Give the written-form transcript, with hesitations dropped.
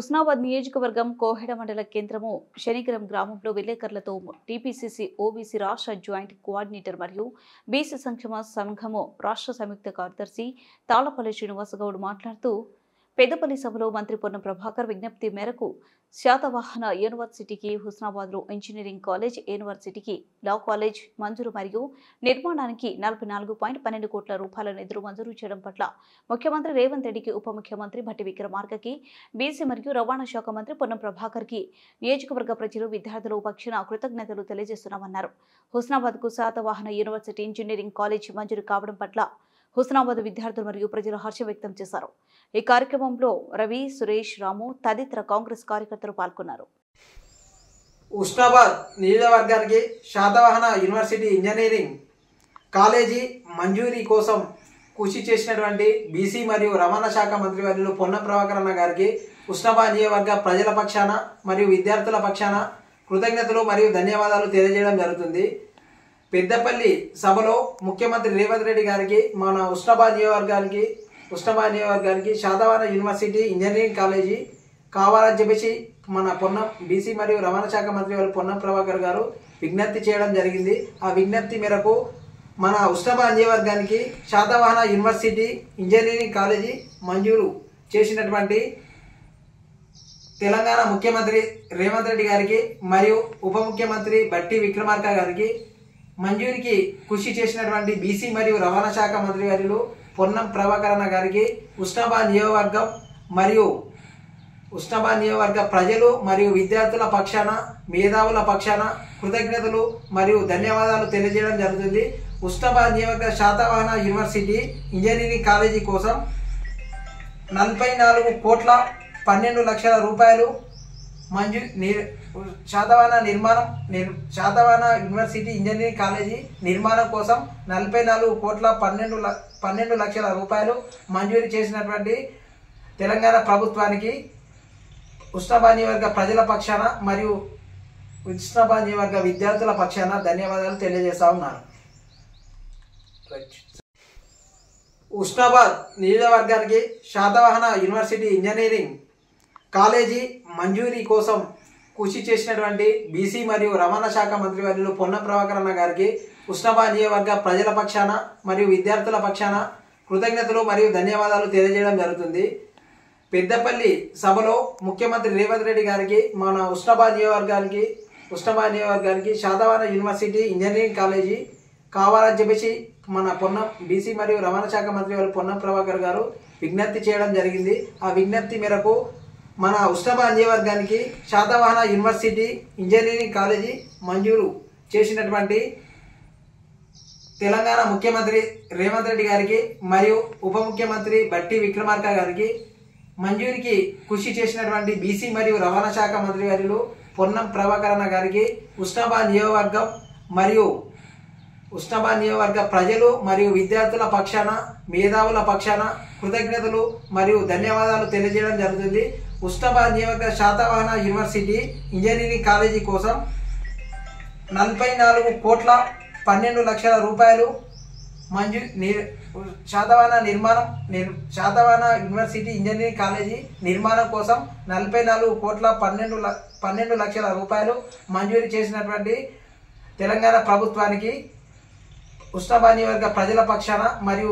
హుస్నాబాద్ నియోజకవర్గం కోహెడ మండల కేంద్రము శనిగిరం గ్రామంలో విలేకరులతో టీపీసీసీ ఓబీసీ రాష్ట్ర జాయింట్ కోఆర్డినేటర్ మరియు బీసీ సంక్షేమ సంఘము రాష్ట్ర సంయుక్త కార్యదర్శి తాళ్లపల్లి శ్రీనివాస్ గౌడ్ మాట్లాడుతూ పెద్దపల్లి సభలో మంత్రి పొన్నం ప్రభాకర్ విజ్ఞప్తి మేరకు శాతవాహన యూనివర్సిటీకి హుస్నాబాద్లో ఇంజనీరింగ్ కాలేజ్ యూనివర్సిటీకి లా కాలేజ్ మంజూరు మరియు నిర్మాణానికి 44.12 కోట్ల రూపాయల నిధులు మంజూరు చేయడం పట్ల ముఖ్యమంత్రి రేవంత్ రెడ్డికి ఉప ముఖ్యమంత్రి భట్టి విక్రమార్కకి బీసీ మరియు రవాణా శాఖ మంత్రి పొన్నం ప్రభాకర్కి నియోజకవర్గ ప్రజలు విద్యార్థులు పక్షాన కృతజ్ఞతలు తెలియజేస్తున్నామన్నారు. హుస్నాబాద్కు శాతవాహన యూనివర్సిటీ ఇంజనీరింగ్ కాలేజ్ మంజూరు కావడం పట్ల హుస్నాబాద్ విద్యార్థులు మరియు ప్రజలు హర్షం వ్యక్తం చేశారు. ఈ కార్యక్రమంలో రవి, సురేష్, రాము తదితర కాంగ్రెస్ కార్యకర్తలు పాల్గొన్నారు. హుస్నాబాద్ నియోజకవర్గానికి శాతవాహన యూనివర్సిటీ ఇంజనీరింగ్ కాలేజీ మంజూరీ కోసం కృషి చేసినటువంటి బీసీ మరియు రవాణా శాఖ మంత్రి వర్యులు పొన్నం ప్రభాకర్ అన్న గారికి హుస్నాబాద్ నియోజకవర్గ ప్రజల పక్షాన మరియు విద్యార్థుల పక్షాన కృతజ్ఞతలు మరియు ధన్యవాదాలు తెలియజేయడం జరుగుతుంది. పెద్దపల్లి సభలో ముఖ్యమంత్రి రేవంత్ రెడ్డి గారికి మన హుస్నాబాద్ నియోజకవర్గానికి శాతవాహన యూనివర్సిటీ ఇంజనీరింగ్ కాలేజీ కావాలని చెప్పేసి మన పొన్నం బీసీ మరియు రవాణా శాఖ మంత్రి వారు పొన్నం ప్రభాకర్ గారు విజ్ఞప్తి చేయడం జరిగింది. ఆ విజ్ఞప్తి మేరకు మన హుస్నాబాద్ నియోజకవర్గానికి శాతవాహన యూనివర్సిటీ ఇంజనీరింగ్ కాలేజీ మంజూరు చేసినటువంటి తెలంగాణ ముఖ్యమంత్రి రేవంత్ రెడ్డి గారికి మరియు ఉప ముఖ్యమంత్రి భట్టి విక్రమార్క గారికి మంజూరికి కృషి చేసినటువంటి బీసీ మరియు రవాణా శాఖ మంత్రి వర్యులు పొన్నం ప్రభాకర్ అన్న గారికి హుస్నాబాద్ నియోజకవర్గం మరియు హుస్నాబాద్ నియోజకవర్గ ప్రజలు మరియు విద్యార్థుల పక్షాన మేధావుల పక్షాన కృతజ్ఞతలు మరియు ధన్యవాదాలు తెలియజేయడం జరుగుతుంది. హుస్నాబాద్ నియోజకవర్గ శాతవాహన యూనివర్సిటీ ఇంజనీరింగ్ కాలేజీ కోసం 44.12 కోట్ల రూపాయలు శాతవాహన యూనివర్సిటీ ఇంజనీరింగ్ కాలేజీ నిర్మాణం కోసం 44.12 కోట్ల రూపాయలు మంజూరు చేసినటువంటి తెలంగాణ ప్రభుత్వానికి హుస్నాబాద్ నియోజకవర్గ ప్రజల పక్షాన మరియు హుస్నాబాద్ నియోజకవర్గ విద్యార్థుల పక్షాన ధన్యవాదాలు తెలియజేస్తా ఉన్నాను. హుస్నాబాద్ నియోజకవర్గానికి శాతవాహన యూనివర్సిటీ ఇంజనీరింగ్ కాలేజీ మంజూరీ కోసం కృషి చేసినటువంటి బీసీ మరియు రవాణా శాఖ మంత్రి వర్యులు పొన్నం ప్రభాకర్ అన్న గారికి హుస్నాబాద్ నియోజకవర్గ ప్రజల పక్షాన మరియు విద్యార్థుల పక్షాన కృతజ్ఞతలు మరియు ధన్యవాదాలు తెలియజేయడం జరుగుతుంది. పెద్దపల్లి సభలో ముఖ్యమంత్రి రేవంత్ రెడ్డి గారికి మన హుస్నాబాద్ నియోజకవర్గానికి శాతవాహన యూనివర్సిటీ ఇంజనీరింగ్ కాలేజీ కావాలని చెప్పేసి మన పొన్నం బీసీ మరియు రవాణా శాఖ మంత్రి వారు పొన్నం ప్రభాకర్ గారు విజ్ఞప్తి చేయడం జరిగింది. ఆ విజ్ఞప్తి మేరకు మన హుస్నాబాద్ నియోజకవర్గానికి శాతవాహన యూనివర్సిటీ ఇంజనీరింగ్ కాలేజీ మంజూరు చేసినటువంటి తెలంగాణ ముఖ్యమంత్రి రేవంత్ రెడ్డి గారికి మరియు ఉప ముఖ్యమంత్రి భట్టి విక్రమార్క గారికి మంజూరికి కృషి చేసినటువంటి బీసీ మరియు రవాణా శాఖ మంత్రి వర్యులు పొన్నం ప్రభాకర్ అన్న గారికి హుస్నాబాద్ నియోజకవర్గం మరియు హుస్నాబాద్ నియోజకవర్గ ప్రజలు మరియు విద్యార్థుల పక్షాన మేధావుల పక్షాన కృతజ్ఞతలు మరియు ధన్యవాదాలు తెలియజేయడం జరుగుతుంది. హుస్నాబాద్ నియోజకవర్గ శాతవాహన యూనివర్సిటీ ఇంజనీరింగ్ కాలేజీ కోసం 44.12 కోట్ల రూపాయలు శాతవాహన యూనివర్సిటీ ఇంజనీరింగ్ కాలేజీ నిర్మాణం కోసం 44.12 కోట్ల రూపాయలు మంజూరు చేసినటువంటి తెలంగాణ ప్రభుత్వానికి హుస్నాబాద్ నియోజకవర్గ ప్రజల పక్షాన మరియు